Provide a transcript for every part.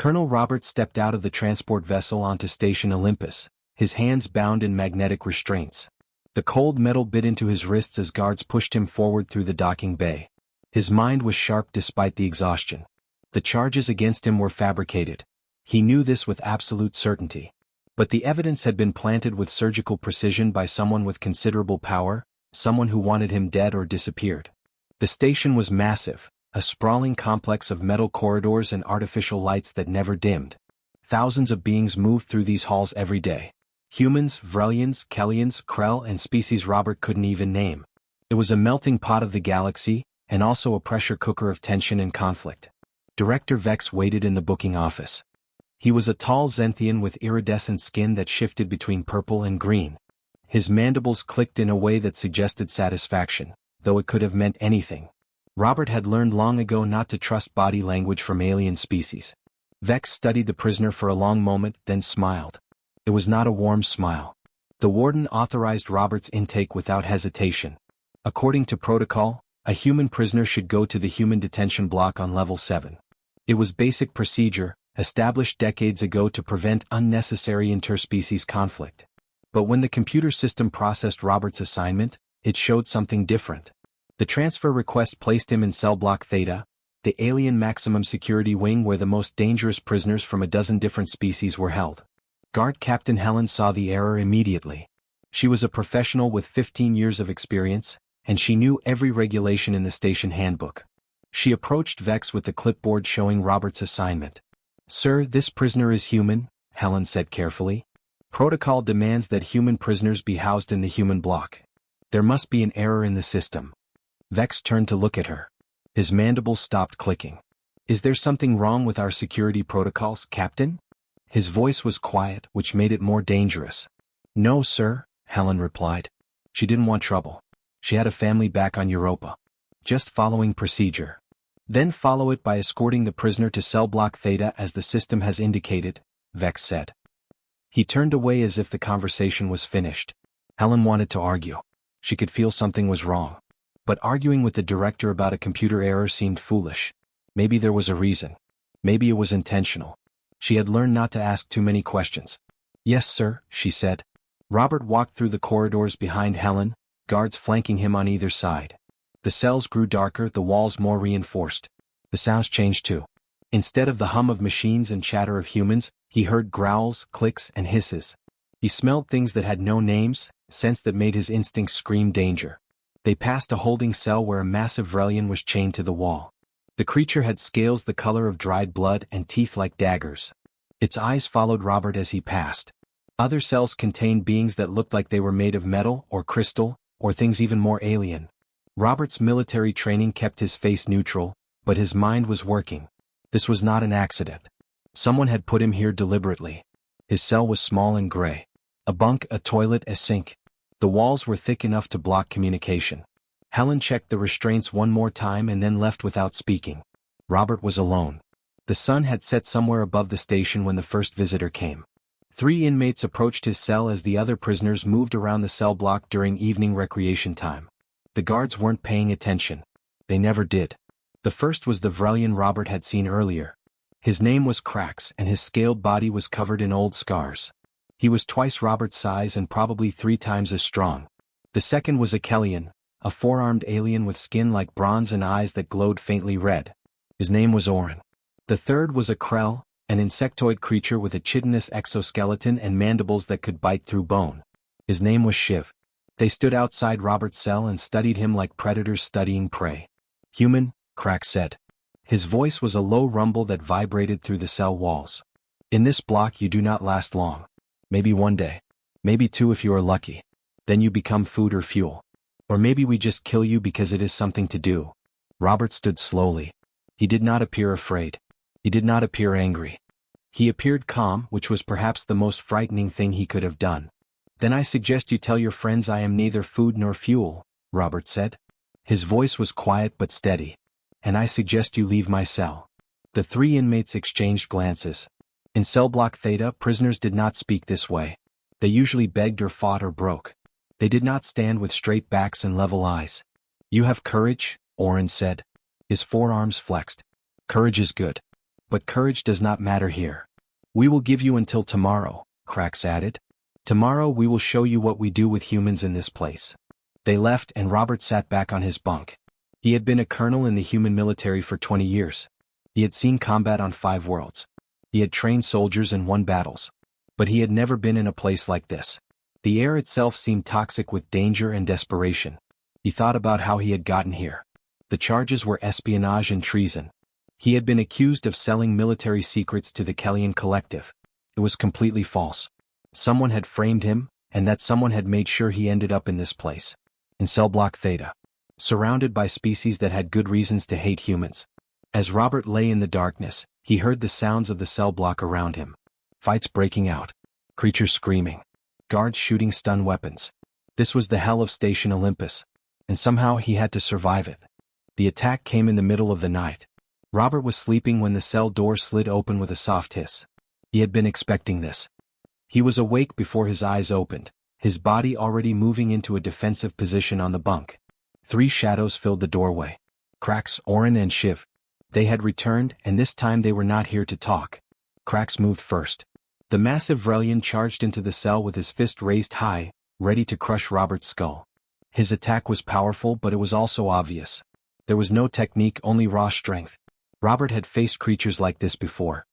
Colonel Robert stepped out of the transport vessel onto Station Olympus, his hands bound in magnetic restraints. The cold metal bit into his wrists as guards pushed him forward through the docking bay. His mind was sharp despite the exhaustion. The charges against him were fabricated. He knew this with absolute certainty. But the evidence had been planted with surgical precision by someone with considerable power, someone who wanted him dead or disappeared. The station was massive, a sprawling complex of metal corridors and artificial lights that never dimmed. Thousands of beings moved through these halls every day. Humans, Vrelians, Kellians, Krell, and species Robert couldn't even name. It was a melting pot of the galaxy, and also a pressure cooker of tension and conflict. Director Vex waited in the booking office. He was a tall Zenthian with iridescent skin that shifted between purple and green. His mandibles clicked in a way that suggested satisfaction, though it could have meant anything. Robert had learned long ago not to trust body language from alien species. Vex studied the prisoner for a long moment, then smiled. It was not a warm smile. The warden authorized Robert's intake without hesitation. According to protocol, a human prisoner should go to the human detention block on level 7. It was basic procedure, established decades ago to prevent unnecessary interspecies conflict. But when the computer system processed Robert's assignment, it showed something different. The transfer request placed him in cell block Theta, the alien maximum security wing where the most dangerous prisoners from a dozen different species were held. Guard Captain Helen saw the error immediately. She was a professional with 15 years of experience, and she knew every regulation in the station handbook. She approached Vex with the clipboard showing Robert's assignment. "Sir, this prisoner is human," Helen said carefully. "Protocol demands that human prisoners be housed in the human block. There must be an error in the system." Vex turned to look at her. His mandibles stopped clicking. "Is there something wrong with our security protocols, Captain?" His voice was quiet, which made it more dangerous. "No, sir," Helen replied. She didn't want trouble. She had a family back on Europa. Just following procedure. "Then follow it by escorting the prisoner to cell block Theta as the system has indicated," Vex said. He turned away as if the conversation was finished. Helen wanted to argue. She could feel something was wrong. But arguing with the director about a computer error seemed foolish. Maybe there was a reason. Maybe it was intentional. She had learned not to ask too many questions. "Yes, sir," she said. Robert walked through the corridors behind Helen, guards flanking him on either side. The cells grew darker, the walls more reinforced. The sounds changed too. Instead of the hum of machines and chatter of humans, he heard growls, clicks, and hisses. He smelled things that had no names, scents that made his instincts scream danger. They passed a holding cell where a massive Vrelian was chained to the wall. The creature had scales the color of dried blood and teeth like daggers. Its eyes followed Robert as he passed. Other cells contained beings that looked like they were made of metal or crystal, or things even more alien. Robert's military training kept his face neutral, but his mind was working. This was not an accident. Someone had put him here deliberately. His cell was small and gray. A bunk, a toilet, a sink. The walls were thick enough to block communication. Helen checked the restraints one more time and then left without speaking. Robert was alone. The sun had set somewhere above the station when the first visitor came. 3 inmates approached his cell as the other prisoners moved around the cell block during evening recreation time. The guards weren't paying attention. They never did. The first was the Vrelian Robert had seen earlier. His name was Krax and his scaled body was covered in old scars. He was twice Robert's size and probably 3 times as strong. The second was a Kellian, a 4-armed alien with skin like bronze and eyes that glowed faintly red. His name was Orin. The third was a Krell, an insectoid creature with a chitinous exoskeleton and mandibles that could bite through bone. His name was Shiv. They stood outside Robert's cell and studied him like predators studying prey. "Human," Krax said. His voice was a low rumble that vibrated through the cell walls. "In this block you do not last long. Maybe 1 day. Maybe 2 if you are lucky. Then you become food or fuel. Or maybe we just kill you because it is something to do." Robert stood slowly. He did not appear afraid. He did not appear angry. He appeared calm, which was perhaps the most frightening thing he could have done. "Then I suggest you tell your friends I am neither food nor fuel," Robert said. His voice was quiet but steady. "And I suggest you leave my cell." The 3 inmates exchanged glances. In cell block Theta, prisoners did not speak this way. They usually begged or fought or broke. They did not stand with straight backs and level eyes. "You have courage," Orin said. His forearms flexed. "Courage is good. But courage does not matter here. We will give you until tomorrow, Krax added. Tomorrow we will show you what we do with humans in this place. They left and Robert sat back on his bunk. He had been a colonel in the human military for 20 years. He had seen combat on 5 worlds. He had trained soldiers and won battles. But he had never been in a place like this. The air itself seemed toxic with danger and desperation. He thought about how he had gotten here. The charges were espionage and treason. He had been accused of selling military secrets to the Kellyan Collective. It was completely false. Someone had framed him, and that someone had made sure he ended up in this place. In Cell Block Theta. Surrounded by species that had good reasons to hate humans. As Robert lay in the darkness, he heard the sounds of the cell block around him. Fights breaking out. Creatures screaming. Guards shooting stun weapons. This was the hell of Station Olympus. And somehow he had to survive it. The attack came in the middle of the night. Robert was sleeping when the cell door slid open with a soft hiss. He had been expecting this. He was awake before his eyes opened, his body already moving into a defensive position on the bunk. 3 shadows filled the doorway. Krax, Orin and Shiv. They had returned, and this time they were not here to talk. Krax moved first. The massive Vrelian charged into the cell with his fist raised high, ready to crush Robert's skull. His attack was powerful, but it was also obvious. There was no technique, only raw strength. Robert had faced creatures like this before.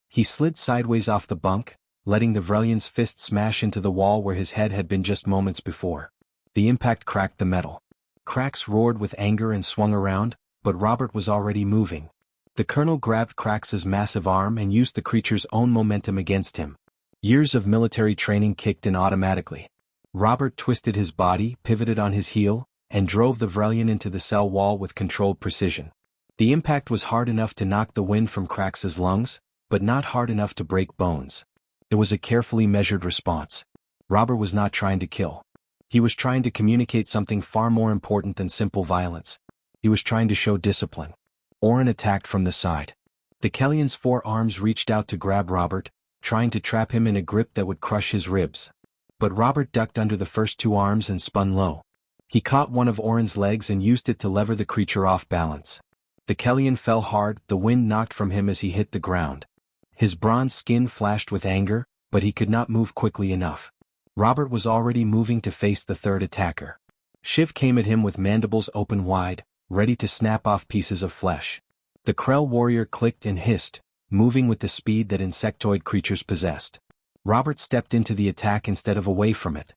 He slid sideways off the bunk, letting the Vrelian's fist smash into the wall where his head had been just moments before. The impact cracked the metal. Krax roared with anger and swung around, but Robert was already moving. The colonel grabbed Krax's massive arm and used the creature's own momentum against him. Years of military training kicked in automatically. Robert twisted his body, pivoted on his heel, and drove the Vrelian into the cell wall with controlled precision. The impact was hard enough to knock the wind from Krax's lungs, but not hard enough to break bones. It was a carefully measured response. Robert was not trying to kill. He was trying to communicate something far more important than simple violence. He was trying to show discipline. Orin attacked from the side. The Kellyan's 4 arms reached out to grab Robert, trying to trap him in a grip that would crush his ribs. But Robert ducked under the first 2 arms and spun low. He caught one of Orin's legs and used it to lever the creature off balance. The Kellyan fell hard, the wind knocked from him as he hit the ground. His bronze skin flashed with anger, but he could not move quickly enough. Robert was already moving to face the 3rd attacker. Shiv came at him with mandibles open wide, ready to snap off pieces of flesh. The Krell warrior clicked and hissed, moving with the speed that insectoid creatures possessed. Robert stepped into the attack instead of away from it.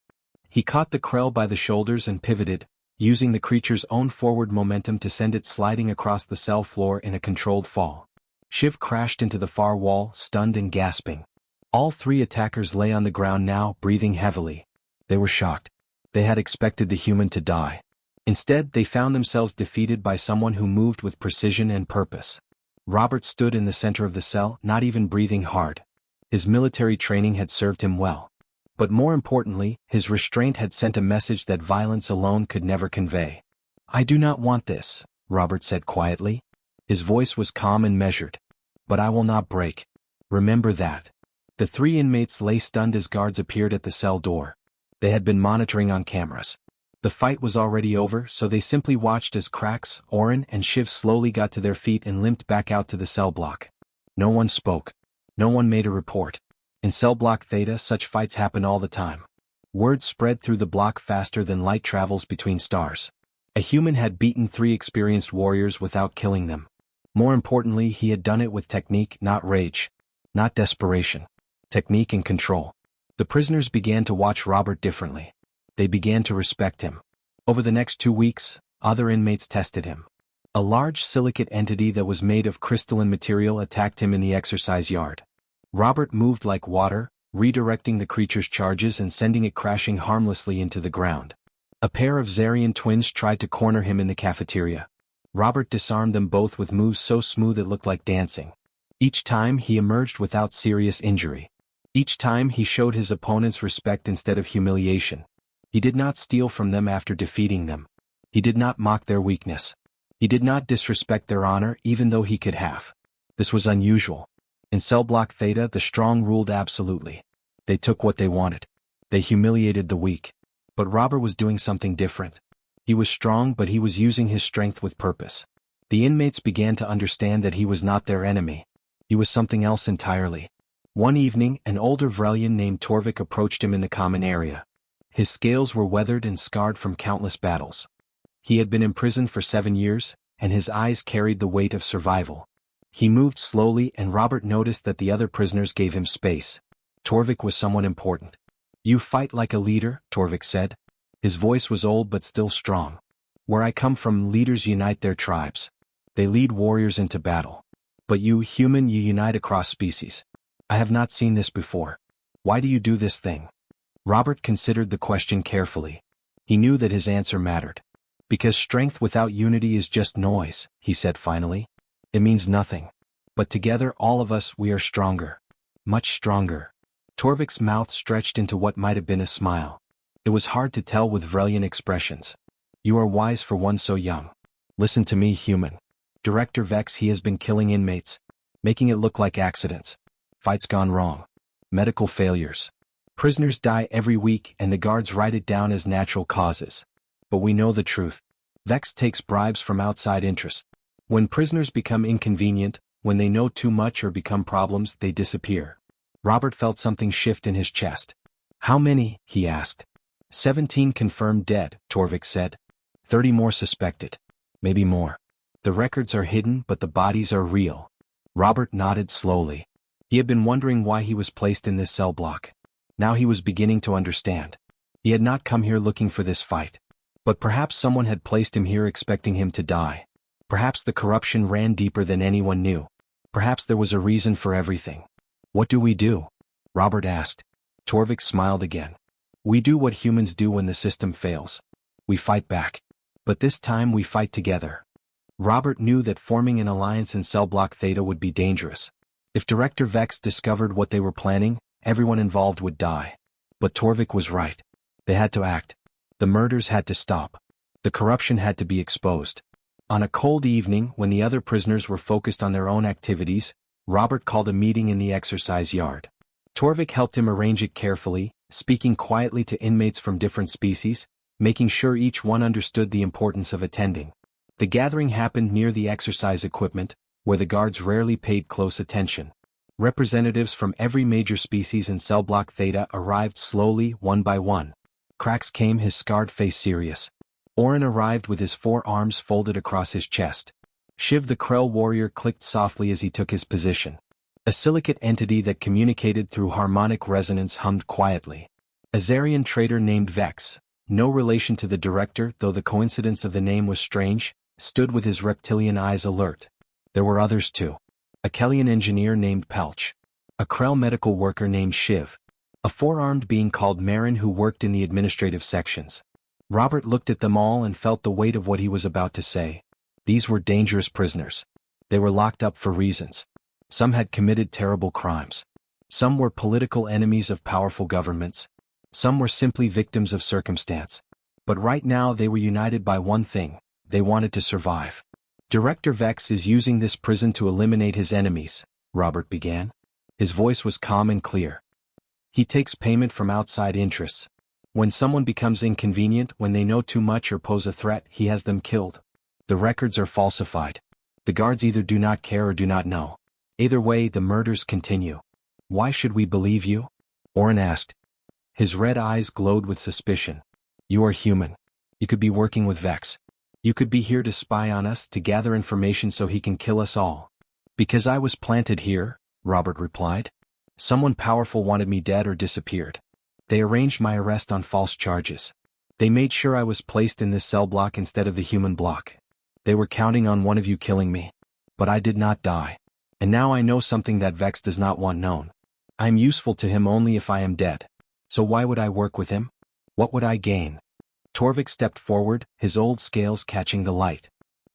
He caught the Krell by the shoulders and pivoted, using the creature's own forward momentum to send it sliding across the cell floor in a controlled fall. Shiv crashed into the far wall, stunned and gasping. All 3 attackers lay on the ground now, breathing heavily. They were shocked. They had expected the human to die. Instead, they found themselves defeated by someone who moved with precision and purpose. Robert stood in the center of the cell, not even breathing hard. His military training had served him well. But more importantly, his restraint had sent a message that violence alone could never convey. "I do not want this," Robert said quietly. His voice was calm and measured. "But I will not break. Remember that." The 3 inmates lay stunned as guards appeared at the cell door. They had been monitoring on cameras. The fight was already over, so they simply watched as Krax, Orin, and Shiv slowly got to their feet and limped back out to the cell block. No one spoke. No one made a report. In Cell Block Theta, such fights happen all the time. Word spread through the block faster than light travels between stars. A human had beaten 3 experienced warriors without killing them. More importantly, he had done it with technique, not rage. Not desperation. Technique and control. The prisoners began to watch Robert differently. They began to respect him. Over the next 2 weeks, other inmates tested him. A large silicate entity that was made of crystalline material attacked him in the exercise yard. Robert moved like water, redirecting the creature's charges and sending it crashing harmlessly into the ground. A pair of Zarian twins tried to corner him in the cafeteria. Robert disarmed them both with moves so smooth it looked like dancing. Each time he emerged without serious injury. Each time he showed his opponents respect instead of humiliation. He did not steal from them after defeating them. He did not mock their weakness. He did not disrespect their honor even though he could have. This was unusual. In Cell Block Theta, the strong ruled absolutely. They took what they wanted. They humiliated the weak. But Robert was doing something different. He was strong, but he was using his strength with purpose. The inmates began to understand that he was not their enemy. He He was something else entirely. One evening, an older Vrelian named Torvik approached him in the common area. His scales were weathered and scarred from countless battles. He had been imprisoned for 7 years, and his eyes carried the weight of survival. He moved slowly, and Robert noticed that the other prisoners gave him space. Torvik was someone important. "You fight like a leader," Torvik said. His voice was old but still strong. "Where I come from, leaders unite their tribes. They lead warriors into battle. But you, human, you unite across species. I have not seen this before. Why do you do this thing?" Robert considered the question carefully. He knew that his answer mattered. "Because strength without unity is just noise," he said finally. "It means nothing. But together, all of us, we are stronger. Much stronger." Torvik's mouth stretched into what might have been a smile. It was hard to tell with Vrelian expressions. "You are wise for one so young. Listen to me, human. Director Vex, he has been killing inmates, making it look like accidents. Fights gone wrong. Medical failures. Prisoners die every week and the guards write it down as natural causes. But we know the truth. Vex takes bribes from outside interests. When prisoners become inconvenient, when they know too much or become problems, they disappear." Robert felt something shift in his chest. "How many?" he asked. 17 confirmed dead," Torvik said. 30 more suspected. Maybe more. The records are hidden, but the bodies are real." Robert nodded slowly. He had been wondering why he was placed in this cell block. Now he was beginning to understand. He had not come here looking for this fight. But perhaps someone had placed him here expecting him to die. Perhaps the corruption ran deeper than anyone knew. Perhaps there was a reason for everything. "What do we do?" Robert asked. Torvik smiled again. "We do what humans do when the system fails. We fight back. But this time we fight together." Robert knew that forming an alliance in Cell Block Theta would be dangerous. If Director Vex discovered what they were planning, everyone involved would die. But Torvik was right. They had to act. The murders had to stop. The corruption had to be exposed. On a cold evening, when the other prisoners were focused on their own activities, Robert called a meeting in the exercise yard. Torvik helped him arrange it carefully, speaking quietly to inmates from different species, making sure each one understood the importance of attending. The gathering happened near the exercise equipment, where the guards rarely paid close attention. Representatives from every major species in Cell Block Theta arrived slowly, one by one. Krax came, his scarred face serious. Orin arrived with his 4 arms folded across his chest. Shiv the Krell warrior clicked softly as he took his position. A silicate entity that communicated through harmonic resonance hummed quietly. A Zarian trader named Vex, no relation to the director though the coincidence of the name was strange, stood with his reptilian eyes alert. There were others too. A Kellian engineer named Pelch. A Krell medical worker named Shiv. A 4-armed being called Marin who worked in the administrative sections. Robert looked at them all and felt the weight of what he was about to say. These were dangerous prisoners. They were locked up for reasons. Some had committed terrible crimes. Some were political enemies of powerful governments. Some were simply victims of circumstance. But right now they were united by one thing: they wanted to survive. "Director Vex is using this prison to eliminate his enemies," Robert began. His voice was calm and clear. "He takes payment from outside interests. When someone becomes inconvenient, when they know too much or pose a threat, he has them killed. The records are falsified. The guards either do not care or do not know. Either way, the murders continue." "Why should we believe you?" Orin asked. His red eyes glowed with suspicion. "You are human. You could be working with Vex. You could be here to spy on us, to gather information so he can kill us all." "Because I was planted here," Robert replied. "Someone powerful wanted me dead or disappeared. They arranged my arrest on false charges. They made sure I was placed in this cell block instead of the human block. They were counting on one of you killing me. But I did not die. And now I know something that Vex does not want known. I am useful to him only if I am dead. So why would I work with him? What would I gain?" Torvik stepped forward, his old scales catching the light.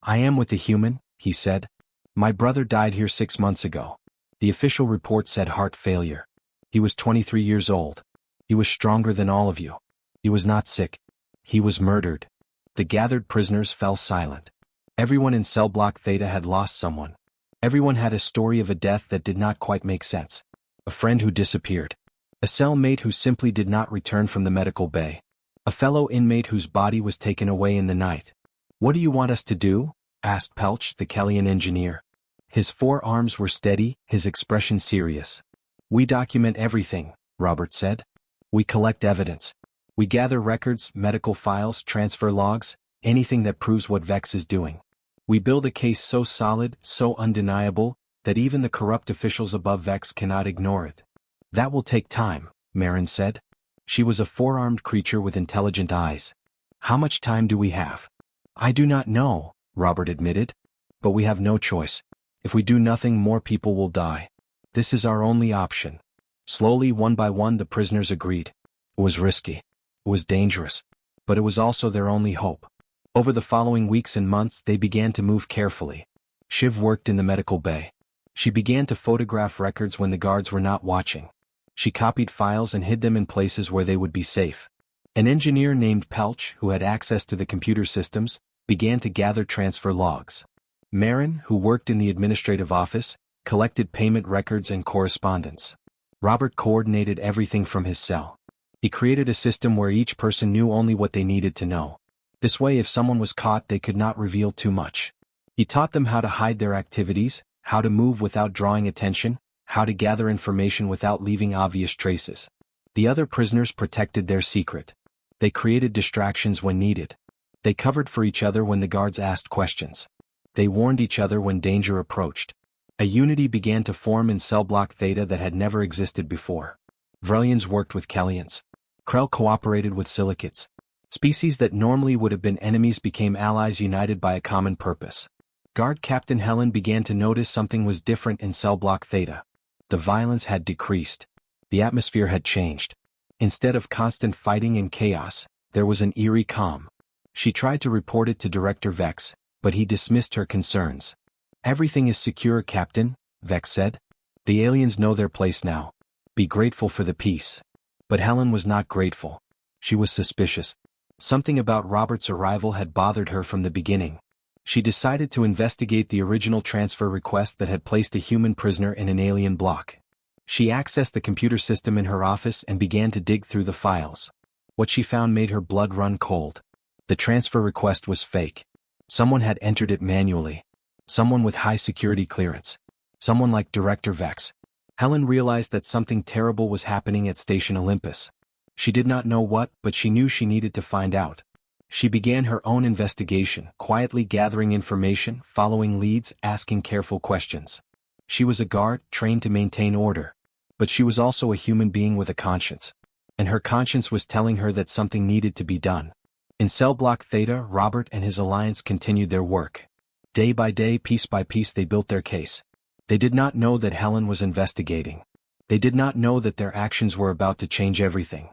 "I am with the human," he said. "My brother died here 6 months ago. The official report said heart failure. He was 23 years old. He was stronger than all of you. He was not sick. He was murdered." The gathered prisoners fell silent. Everyone in Cell Block Theta had lost someone. Everyone had a story of a death that did not quite make sense. A friend who disappeared. A cellmate who simply did not return from the medical bay. A fellow inmate whose body was taken away in the night. "What do you want us to do?" asked Pelch, the Kellian engineer. His forearms were steady, his expression serious. "We document everything," Robert said. "We collect evidence. We gather records, medical files, transfer logs, anything that proves what Vex is doing. We build a case so solid, so undeniable, that even the corrupt officials above Vex cannot ignore it." "That will take time," Marin said. She was a four-armed creature with intelligent eyes. "How much time do we have?" "I do not know," Robert admitted. "But we have no choice. If we do nothing, more people will die. This is our only option." Slowly, one by one, the prisoners agreed. It was risky. It was dangerous. But it was also their only hope. Over the following weeks and months, they began to move carefully. Shiv worked in the medical bay. She began to photograph records when the guards were not watching. She copied files and hid them in places where they would be safe. An engineer named Pelch, who had access to the computer systems, began to gather transfer logs. Marin, who worked in the administrative office, collected payment records and correspondence. Robert coordinated everything from his cell. He created a system where each person knew only what they needed to know. This way, if someone was caught, they could not reveal too much. He taught them how to hide their activities, how to move without drawing attention, how to gather information without leaving obvious traces. The other prisoners protected their secret. They created distractions when needed. They covered for each other when the guards asked questions. They warned each other when danger approached. A unity began to form in cell block Theta that had never existed before. Vrelians worked with Kellians. Krell cooperated with Silicates. Species that normally would have been enemies became allies united by a common purpose. Guard Captain Helen began to notice something was different in cell block Theta. The violence had decreased. The atmosphere had changed. Instead of constant fighting and chaos, there was an eerie calm. She tried to report it to Director Vex, but he dismissed her concerns. "Everything is secure, Captain," Vex said. "The aliens know their place now. Be grateful for the peace." But Helen was not grateful. She was suspicious. Something about Robert's arrival had bothered her from the beginning. She decided to investigate the original transfer request that had placed a human prisoner in an alien block. She accessed the computer system in her office and began to dig through the files. What she found made her blood run cold. The transfer request was fake. Someone had entered it manually. Someone with high security clearance. Someone like Director Vex. Helen realized that something terrible was happening at Station Olympus. She did not know what, but she knew she needed to find out. She began her own investigation, quietly gathering information, following leads, asking careful questions. She was a guard, trained to maintain order. But she was also a human being with a conscience. And her conscience was telling her that something needed to be done. In cell block Theta, Robert and his alliance continued their work. Day by day, piece by piece, they built their case. They did not know that Helen was investigating. They did not know that their actions were about to change everything.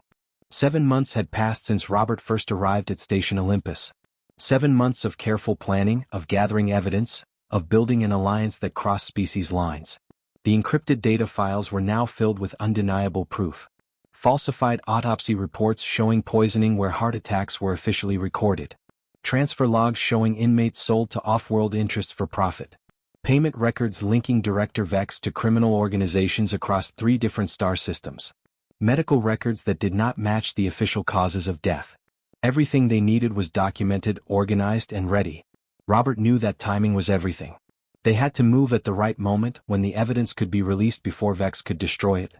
7 months had passed since Robert first arrived at Station Olympus. 7 months of careful planning, of gathering evidence, of building an alliance that crossed species lines. The encrypted data files were now filled with undeniable proof. Falsified autopsy reports showing poisoning where heart attacks were officially recorded. Transfer logs showing inmates sold to off-world interests for profit. Payment records linking Director Vex to criminal organizations across 3 different star systems. Medical records that did not match the official causes of death. Everything they needed was documented, organized, and ready. Robert knew that timing was everything. They had to move at the right moment, when the evidence could be released before Vex could destroy it.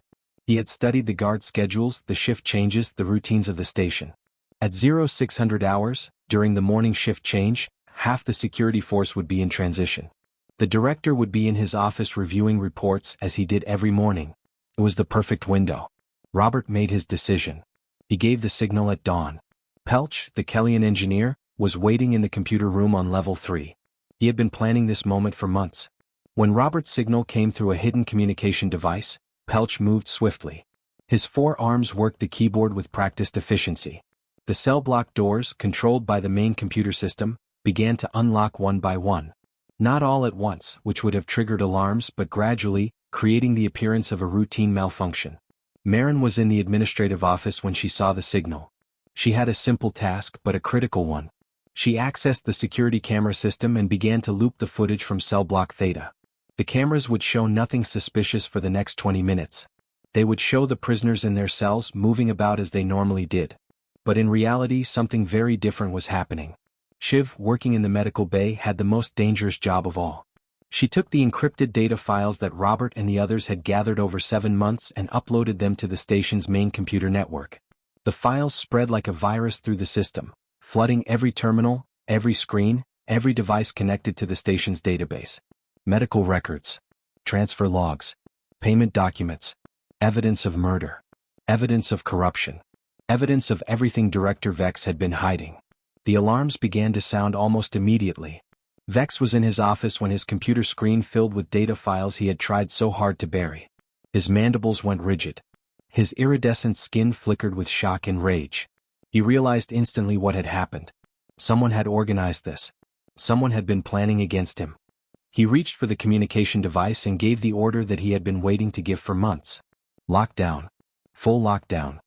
He had studied the guard schedules, the shift changes, the routines of the station. At 0600 hours, during the morning shift change, half the security force would be in transition. The director would be in his office reviewing reports as he did every morning. It was the perfect window. Robert made his decision. He gave the signal at dawn. Pelch, the Kellian engineer, was waiting in the computer room on level 3. He had been planning this moment for months. When Robert's signal came through a hidden communication device, Pelch moved swiftly. His 4 arms worked the keyboard with practiced efficiency. The cell block doors, controlled by the main computer system, began to unlock one by one. Not all at once, which would have triggered alarms, but gradually, creating the appearance of a routine malfunction. Marin was in the administrative office when she saw the signal. She had a simple task, but a critical one. She accessed the security camera system and began to loop the footage from cell block Theta. The cameras would show nothing suspicious for the next 20 minutes. They would show the prisoners in their cells moving about as they normally did. But in reality, something very different was happening. Shiv, working in the medical bay, had the most dangerous job of all. She took the encrypted data files that Robert and the others had gathered over 7 months and uploaded them to the station's main computer network. The files spread like a virus through the system, flooding every terminal, every screen, every device connected to the station's database. Medical records, transfer logs, payment documents, evidence of murder, evidence of corruption, evidence of everything Director Vex had been hiding. The alarms began to sound almost immediately. Vex was in his office when his computer screen filled with data files he had tried so hard to bury. His mandibles went rigid. His iridescent skin flickered with shock and rage. He realized instantly what had happened. Someone had organized this. Someone had been planning against him. He reached for the communication device and gave the order that he had been waiting to give for months. Lockdown. Full lockdown.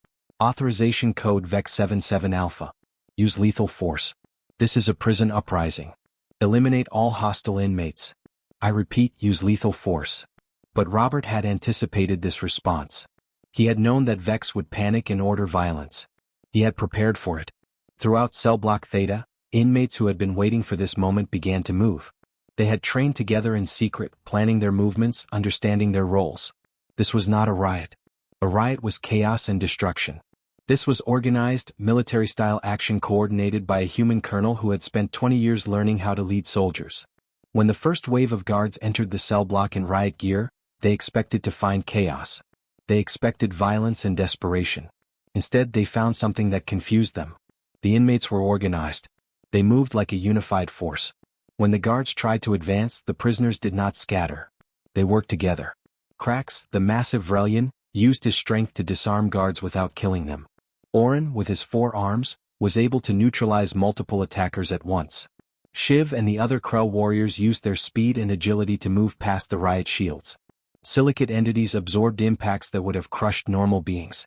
Authorization code VEX 77 Alpha. Use lethal force. This is a prison uprising. Eliminate all hostile inmates. I repeat, use lethal force. But Robert had anticipated this response. He had known that Vex would panic and order violence. He had prepared for it. Throughout Cell Block Theta, inmates who had been waiting for this moment began to move. They had trained together in secret, planning their movements, understanding their roles. This was not a riot. A riot was chaos and destruction. This was organized, military-style action coordinated by a human colonel who had spent 20 years learning how to lead soldiers. When the first wave of guards entered the cell block in riot gear, they expected to find chaos. They expected violence and desperation. Instead, they found something that confused them. The inmates were organized. They moved like a unified force. When the guards tried to advance, the prisoners did not scatter. They worked together. Krax, the massive Vrelian, used his strength to disarm guards without killing them. Orin, with his 4 arms, was able to neutralize multiple attackers at once. Shiv and the other Krell warriors used their speed and agility to move past the riot shields. Silicate entities absorbed impacts that would have crushed normal beings.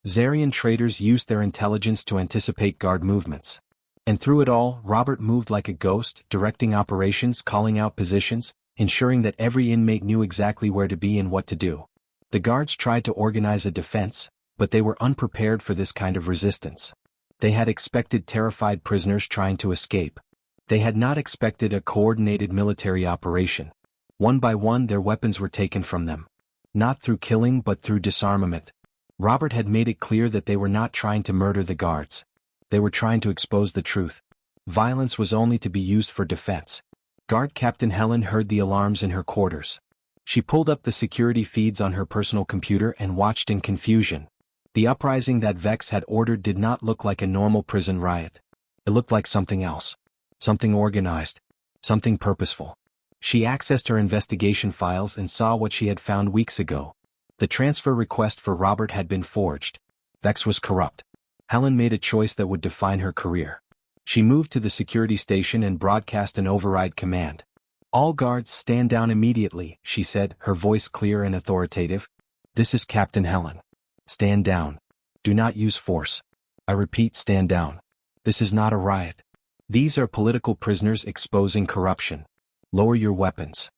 Zarian traders used their intelligence to anticipate guard movements. And through it all, Robert moved like a ghost, directing operations, calling out positions, ensuring that every inmate knew exactly where to be and what to do. The guards tried to organize a defense, but they were unprepared for this kind of resistance. They had expected terrified prisoners trying to escape. They had not expected a coordinated military operation. One by one their weapons were taken from them. Not through killing but through disarmament. Robert had made it clear that they were not trying to murder the guards. They were trying to expose the truth. Violence was only to be used for defense. Guard Captain Helen heard the alarms in her quarters. She pulled up the security feeds on her personal computer and watched in confusion. The uprising that Vex had ordered did not look like a normal prison riot. It looked like something else. Something organized. Something purposeful. She accessed her investigation files and saw what she had found weeks ago. The transfer request for Robert had been forged. Vex was corrupt. Helen made a choice that would define her career. She moved to the security station and broadcast an override command. All guards stand down immediately, she said, her voice clear and authoritative. This is Captain Helen. Stand down. Do not use force. I repeat, stand down. This is not a riot. These are political prisoners exposing corruption. Lower your weapons.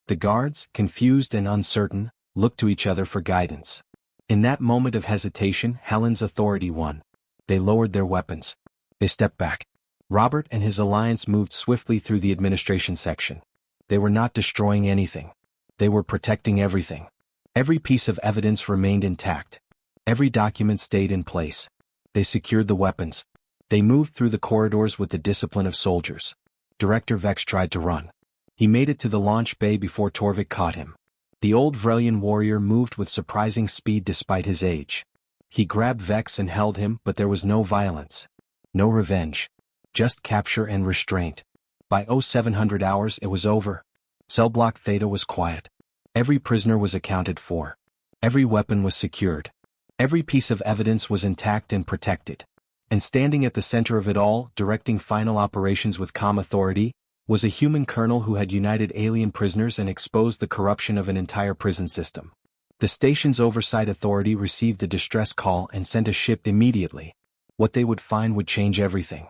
The guards, confused and uncertain, looked to each other for guidance. In that moment of hesitation, Helen's authority won. They lowered their weapons. They stepped back. Robert and his alliance moved swiftly through the administration section. They were not destroying anything. They were protecting everything. Every piece of evidence remained intact. Every document stayed in place. They secured the weapons. They moved through the corridors with the discipline of soldiers. Director Vex tried to run. He made it to the launch bay before Torvik caught him. The old Vrelian warrior moved with surprising speed despite his age. He grabbed Vex and held him, but there was no violence. No revenge. Just capture and restraint. By 0700 hours it was over. Cell Block Theta was quiet. Every prisoner was accounted for. Every weapon was secured. Every piece of evidence was intact and protected. And standing at the center of it all, directing final operations with calm authority, was a human colonel who had united alien prisoners and exposed the corruption of an entire prison system. The station's oversight authority received the distress call and sent a ship immediately. What they would find would change everything.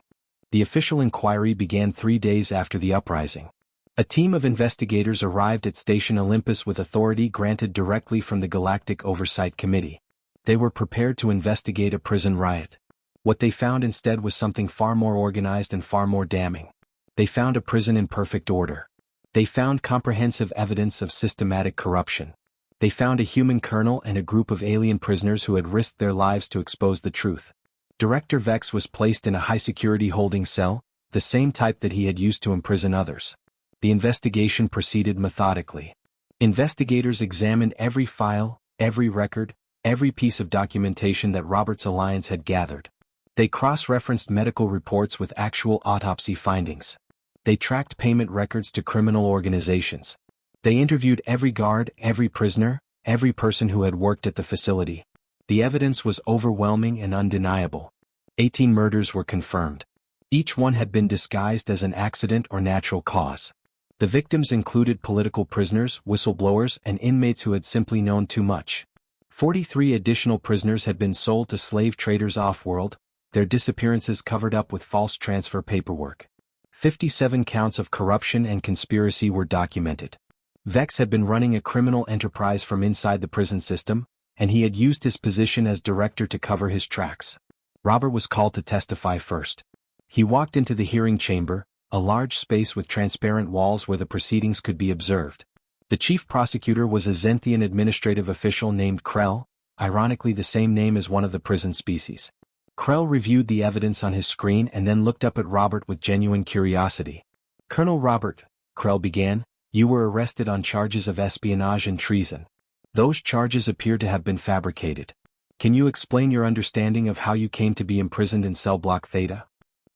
The official inquiry began 3 days after the uprising. A team of investigators arrived at Station Olympus with authority granted directly from the Galactic Oversight Committee. They were prepared to investigate a prison riot. What they found instead was something far more organized and far more damning. They found a prison in perfect order. They found comprehensive evidence of systematic corruption. They found a human colonel and a group of alien prisoners who had risked their lives to expose the truth. Director Vex was placed in a high-security holding cell, the same type that he had used to imprison others. The investigation proceeded methodically. Investigators examined every file, every record, every piece of documentation that Robert's alliance had gathered. They cross-referenced medical reports with actual autopsy findings. They tracked payment records to criminal organizations. They interviewed every guard, every prisoner, every person who had worked at the facility. The evidence was overwhelming and undeniable. 18 murders were confirmed. Each one had been disguised as an accident or natural cause. The victims included political prisoners, whistleblowers, and inmates who had simply known too much. 43 additional prisoners had been sold to slave traders off-world, their disappearances covered up with false transfer paperwork. 57 counts of corruption and conspiracy were documented. Vex had been running a criminal enterprise from inside the prison system, and he had used his position as director to cover his tracks. Robert was called to testify first. He walked into the hearing chamber, a large space with transparent walls where the proceedings could be observed. The chief prosecutor was a Zenthian administrative official named Krell, ironically the same name as one of the prison species. Krell reviewed the evidence on his screen and then looked up at Robert with genuine curiosity. "Colonel Robert," Krell began, "you were arrested on charges of espionage and treason. Those charges appear to have been fabricated. Can you explain your understanding of how you came to be imprisoned in cell block Theta?"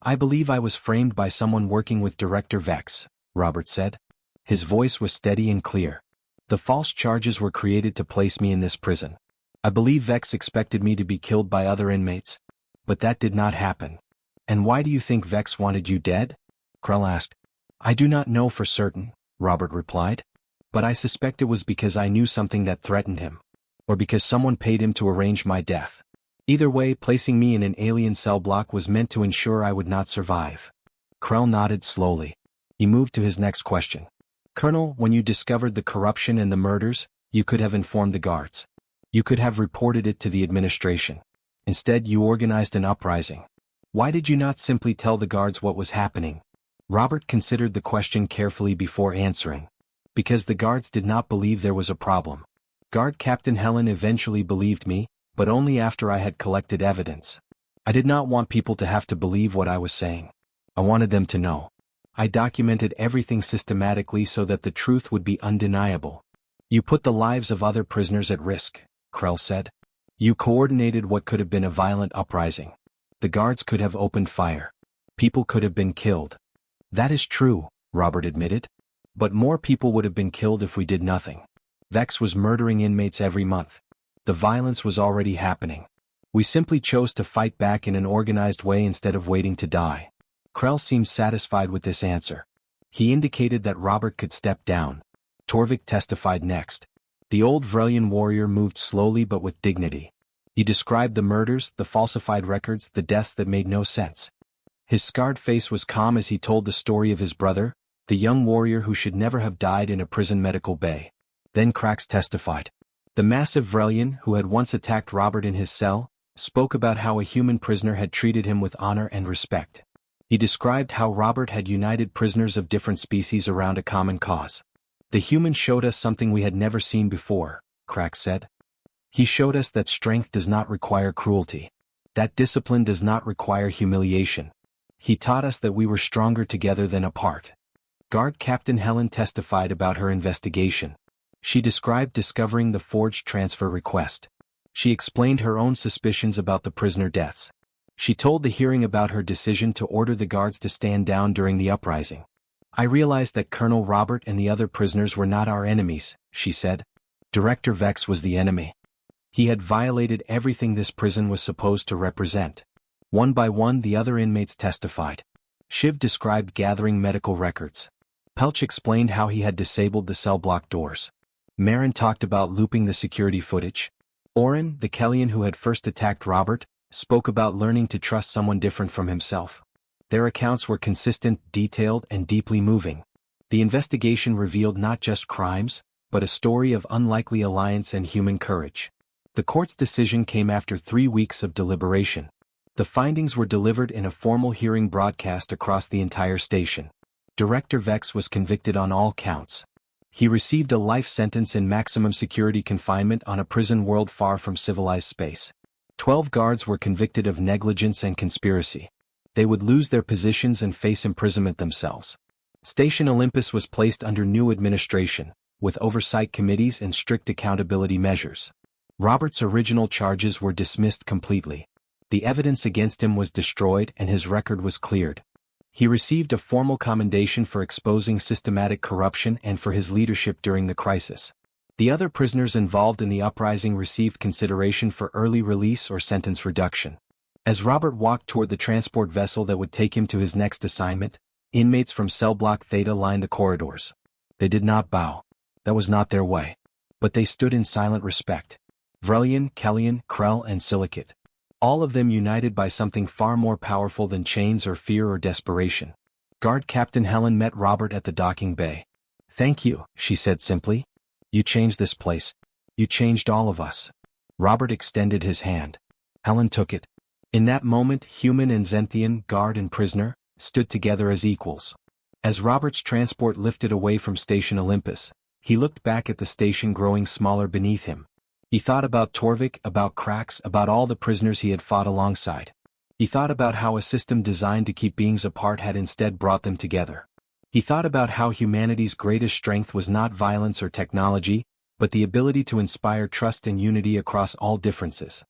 "I believe I was framed by someone working with Director Vex," Robert said. His voice was steady and clear. "The false charges were created to place me in this prison. I believe Vex expected me to be killed by other inmates. But that did not happen." "And why do you think Vex wanted you dead?" Krell asked. "I do not know for certain," Robert replied. "But I suspect it was because I knew something that threatened him. Or because someone paid him to arrange my death. Either way, placing me in an alien cell block was meant to ensure I would not survive." Krell nodded slowly. He moved to his next question. "Colonel, when you discovered the corruption and the murders, you could have informed the guards. You could have reported it to the administration. Instead, you organized an uprising. Why did you not simply tell the guards what was happening?" Robert considered the question carefully before answering. "Because the guards did not believe there was a problem. Guard Captain Helen eventually believed me, but only after I had collected evidence. I did not want people to have to believe what I was saying. I wanted them to know. I documented everything systematically so that the truth would be undeniable." "You put the lives of other prisoners at risk," Krell said. "You coordinated what could have been a violent uprising. The guards could have opened fire. People could have been killed." "That is true," Robert admitted. "But more people would have been killed if we did nothing. Vex was murdering inmates every month. The violence was already happening. We simply chose to fight back in an organized way instead of waiting to die." Krell seemed satisfied with this answer. He indicated that Robert could step down. Torvik testified next. The old Vrelian warrior moved slowly but with dignity. He described the murders, the falsified records, the deaths that made no sense. His scarred face was calm as he told the story of his brother, the young warrior who should never have died in a prison medical bay. Then Krax testified. The massive Vrelian, who had once attacked Robert in his cell, spoke about how a human prisoner had treated him with honor and respect. He described how Robert had united prisoners of different species around a common cause. "The human showed us something we had never seen before," Krax said. "He showed us that strength does not require cruelty. That discipline does not require humiliation. He taught us that we were stronger together than apart." Guard Captain Helen testified about her investigation. She described discovering the forged transfer request. She explained her own suspicions about the prisoner deaths. She told the hearing about her decision to order the guards to stand down during the uprising. "I realized that Colonel Robert and the other prisoners were not our enemies," she said. "Director Vex was the enemy. He had violated everything this prison was supposed to represent." One by one the other inmates testified. Shiv described gathering medical records. Pelch explained how he had disabled the cell block doors. Marin talked about looping the security footage. Oren, the Kellian who had first attacked Robert, spoke about learning to trust someone different from himself. Their accounts were consistent, detailed, and deeply moving. The investigation revealed not just crimes, but a story of unlikely alliance and human courage. The court's decision came after 3 weeks of deliberation. The findings were delivered in a formal hearing broadcast across the entire station. Director Vex was convicted on all counts. He received a life sentence in maximum security confinement on a prison world far from civilized space. 12 guards were convicted of negligence and conspiracy. They would lose their positions and face imprisonment themselves. Station Olympus was placed under new administration, with oversight committees and strict accountability measures. Robert's original charges were dismissed completely. The evidence against him was destroyed and his record was cleared. He received a formal commendation for exposing systematic corruption and for his leadership during the crisis. The other prisoners involved in the uprising received consideration for early release or sentence reduction. As Robert walked toward the transport vessel that would take him to his next assignment, inmates from Cell Block Theta lined the corridors. They did not bow. That was not their way. But they stood in silent respect. Vrelian, Kellyan, Krell, and Silicate. All of them united by something far more powerful than chains or fear or desperation. Guard Captain Helen met Robert at the docking bay. "Thank you," she said simply. "You changed this place. You changed all of us." Robert extended his hand. Helen took it. In that moment, human and Zenthian, guard and prisoner, stood together as equals. As Robert's transport lifted away from Station Olympus, he looked back at the station growing smaller beneath him. He thought about Torvik, about Krax, about all the prisoners he had fought alongside. He thought about how a system designed to keep beings apart had instead brought them together. He thought about how humanity's greatest strength was not violence or technology, but the ability to inspire trust and unity across all differences.